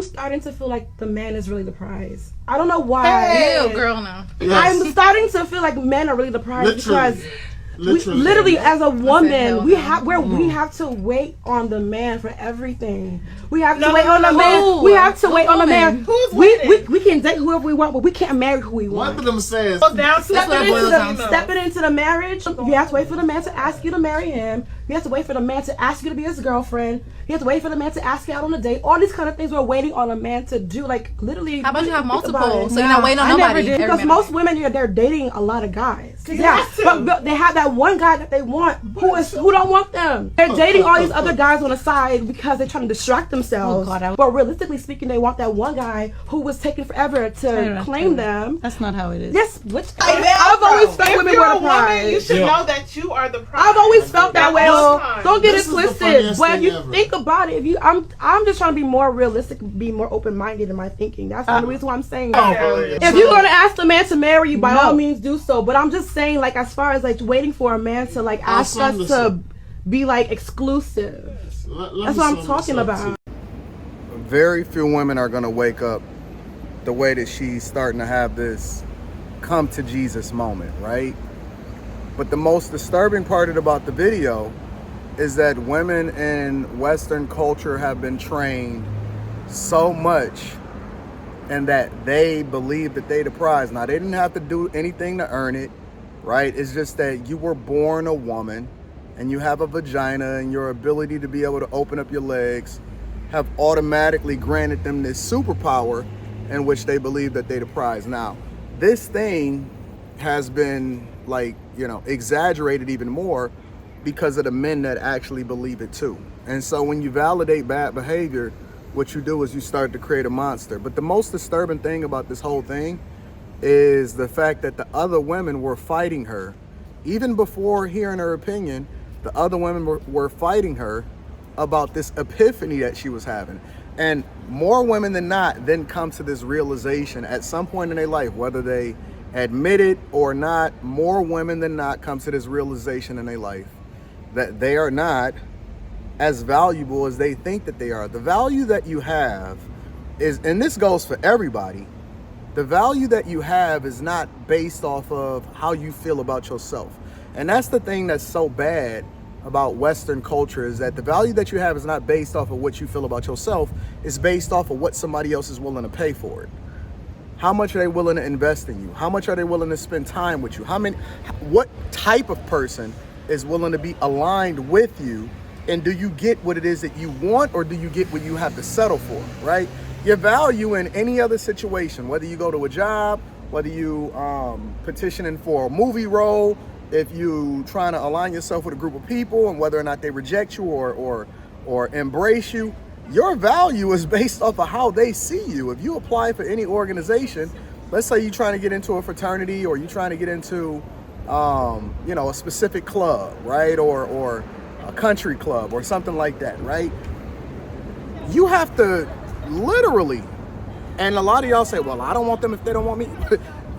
I'm starting to feel like the man is really the prize. I don't know why. Hey, girl, no. Yes. I'm starting to feel like men are really the prize because literally as a woman, we have to wait on the man for everything. We have to wait on the man. We have to wait on the man. We can date whoever we want, but we can't marry who we want. One of them says, stepping into the marriage, you have to wait for the man to ask you to marry him. You have to wait for the man to ask you to be his girlfriend. You have to wait for the man to ask you out on a date. All these kind of things we're waiting on a man to do. Like literally. How about you have multiple? So you're not waiting on nobody. Because most women, they're dating a lot of guys. Yeah, but they have that one guy that they want who don't want them. They're dating all these other guys on the side because they're trying to distract themselves. But realistically speaking, they want that one guy who was taking forever to claim them. That's not how it is. Yes, I've always felt women were the prize. You should know that you are the prize. I've always felt that way. Don't get it twisted. But if you think about it, I'm just trying to be more realistic, be more open-minded in my thinking. That's the reason why I'm saying that. If you're gonna ask the man to marry you, by all means do so. But I'm just saying, like, as far as like waiting for a man to like ask us to be like exclusive. That's what I'm talking about. Very few women are gonna wake up the way that she's starting to have this come to Jesus moment, right? But the most disturbing part about the video is that women in Western culture have been trained so much and that they believe that they the prize. Now, they didn't have to do anything to earn it, right? It's just that you were born a woman and you have a vagina, and your ability to be able to open up your legs have automatically granted them this superpower in which they believe that they the prize. Now, this thing has been like, exaggerated even more because of the men that actually believe it too. And so when you validate bad behavior, what you do is you start to create a monster. But the most disturbing thing about this whole thing is the fact that the other women were fighting her. Even before hearing her opinion, the other women were fighting her about this epiphany that she was having. And more women than not then come to this realization at some point in their life, whether they admit it or not. More women than not come to this realization in their life that they are not as valuable as they think that they are. The value that you have is, and this goes for everybody, the value that you have is not based off of how you feel about yourself. And that's the thing that's so bad about Western culture, is that the value that you have is not based off of what you feel about yourself. It's based off of what somebody else is willing to pay for it. How much are they willing to invest in you? How much are they willing to spend time with you? What type of person is willing to be aligned with you? And do you get what it is that you want, or do you get what you have to settle for, right? Your value in any other situation, whether you go to a job, whether you petitioning for a movie role, if you trying to align yourself with a group of people and whether or not they reject you or embrace you, your value is based off of how they see you. If you apply for any organization, let's say you're trying to get into a fraternity, or you're trying to get into a specific club, right? Or a country club or something like that, right? You have to literally, and a lot of y'all say, well, I don't want them if they don't want me.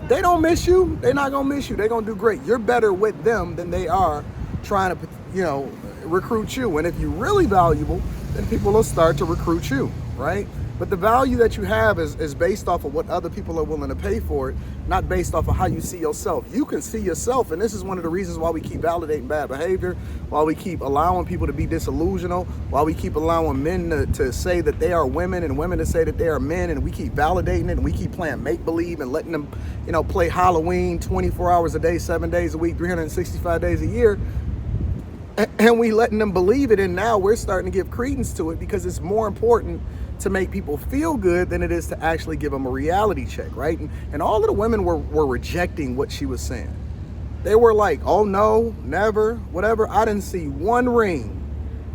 They don't miss you. They're not gonna miss you. They're gonna do great. You're better with them than they are trying to, recruit you. And if you're really valuable, then people will start to recruit you, right? But the value that you have is based off of what other people are willing to pay for it, not based off of how you see yourself. You can see yourself, and this is one of the reasons why we keep validating bad behavior, why we keep allowing people to be disillusional, why we keep allowing men to say that they are women and women to say that they are men, and we keep validating it, and we keep playing make-believe and letting them, play Halloween 24 hours a day, 7 days a week, 365 days a year. And we letting them believe it, and now we're starting to give credence to it because it's more important to make people feel good than it is to actually give them a reality check, right? And all of the women were rejecting what she was saying. They were like, oh no, never, whatever. I didn't see one ring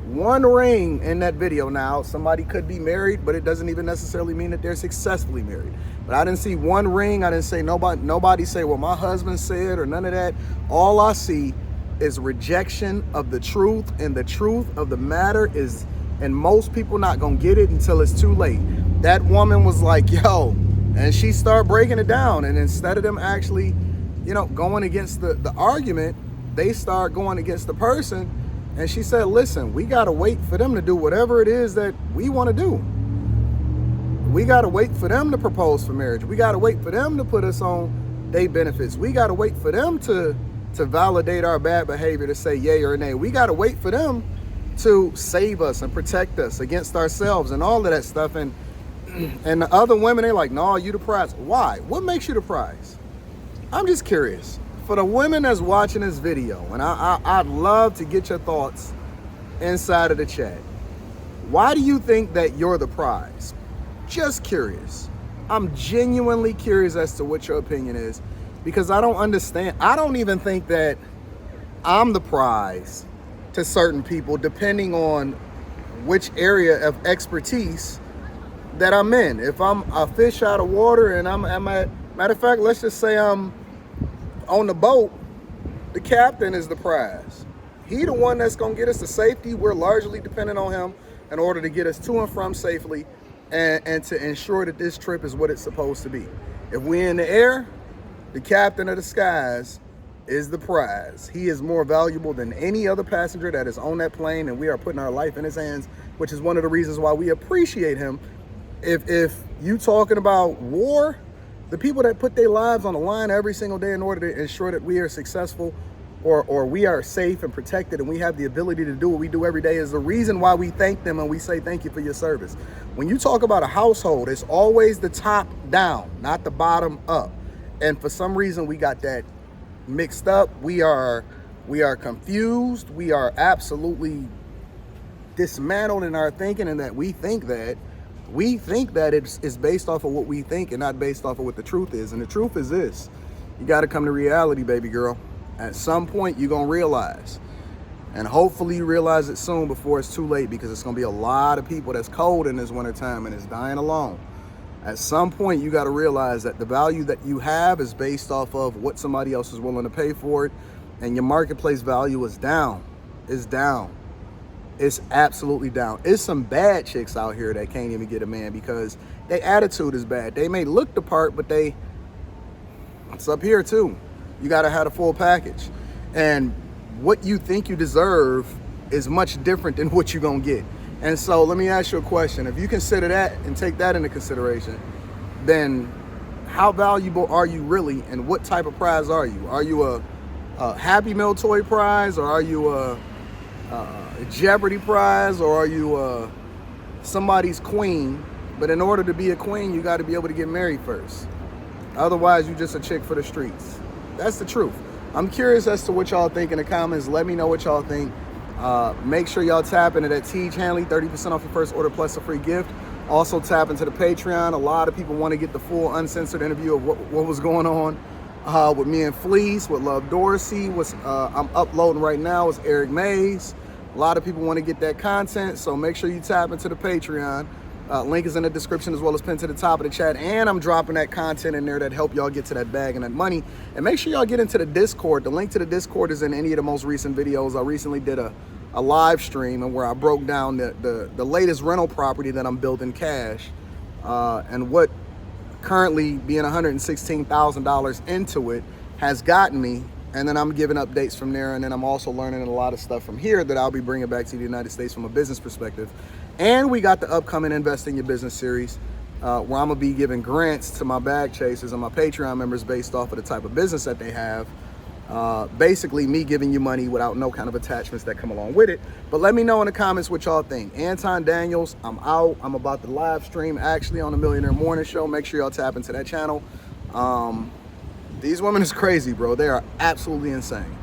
in that video. Now, somebody could be married, but it doesn't even necessarily mean that they're successfully married. But I didn't see one ring. I didn't say nobody say, well, my husband said, or none of that. All I see is rejection of the truth, and the truth of the matter is, and most people not gonna get it until it's too late. That woman was like, yo, and she started breaking it down, and instead of them actually, going against the argument, they start going against the person. And she said, listen, we gotta wait for them to do whatever it is that we want to do. We got to wait for them to propose for marriage. We got to wait for them to put us on date benefits. We got to wait for them to validate our bad behavior, to say yay or nay. We got to wait for them to save us and protect us against ourselves and all of that stuff. And the other women, they're like, no, you the prize. Why? What makes you the prize? I'm just curious. For the women that's watching this video, and I'd love to get your thoughts inside of the chat. Why do you think that you're the prize? Just curious. I'm genuinely curious as to what your opinion is, because I don't understand. I don't even think that I'm the prize to certain people, depending on which area of expertise that I'm in. If I'm a fish out of water and I'm at, matter of fact, let's just say I'm on the boat, the captain is the prize. He the one that's gonna get us to safety. We're largely dependent on him in order to get us to and from safely and to ensure that this trip is what it's supposed to be. If we're in the air, the captain of the skies is the prize. He is more valuable than any other passenger that is on that plane, and we are putting our life in his hands, which is one of the reasons why we appreciate him. If you talking about war, the people that put their lives on the line every single day in order to ensure that we are successful or we are safe and protected and we have the ability to do what we do every day is the reason why we thank them and we say thank you for your service. When you talk about a household, it's always the top down, not the bottom up. And for some reason we got that mixed up. We are confused. We are absolutely dismantled in our thinking, and that we think that it's based off of what we think and not based off of what the truth is. And the truth is this: you got to come to reality, baby girl. At some point you're gonna realize, and hopefully you realize it soon before it's too late, because it's gonna be a lot of people that's cold in this winter time and is dying alone. At some point you got to realize that the value that you have is based off of what somebody else is willing to pay for it, and your marketplace value is down. It's down. It's absolutely down. It's some bad chicks out here that can't even get a man because their attitude is bad. They may look the part, but it's up here too. You got to have a full package. And what you think you deserve is much different than what you're going to get. And so let me ask you a question. If you consider that and take that into consideration, then how valuable are you really, and what type of prize are you? Are you a Happy Meal toy prize, or are you a Jeopardy prize, or are you somebody's queen? But in order to be a queen, you got to be able to get married first. Otherwise, you just a chick for the streets. That's the truth. I'm curious as to what y'all think in the comments. Let me know what y'all think. Make sure y'all tap into that Teej Hanley, 30% off your first order plus a free gift. Also tap into the Patreon. A lot of people want to get the full uncensored interview of what was going on with me and Fleece, with Love Dorsey. I'm uploading right now is Eric Mays. A lot of people want to get that content, so make sure you tap into the Patreon. Link is in the description as well as pinned to the top of the chat. And I'm dropping that content in there that help y'all get to that bag and that money. And make sure y'all get into the Discord. The link to the Discord is in any of the most recent videos. I recently did a live stream and where I broke down the latest rental property that I'm building cash and what currently being $116,000 into it has gotten me. And then I'm giving updates from there. And then I'm also learning a lot of stuff from here that I'll be bringing back to the United States from a business perspective. And we got the upcoming Invest in Your Business series where I'm going to be giving grants to my bag chasers and my Patreon members based off of the type of business that they have. Basically me giving you money without no kind of attachments that come along with it. But let me know in the comments what y'all think. Anton Daniels, I'm out. I'm about to live stream actually on the Millionaire Morning Show. Make sure y'all tap into that channel. These women is crazy, bro. They are absolutely insane.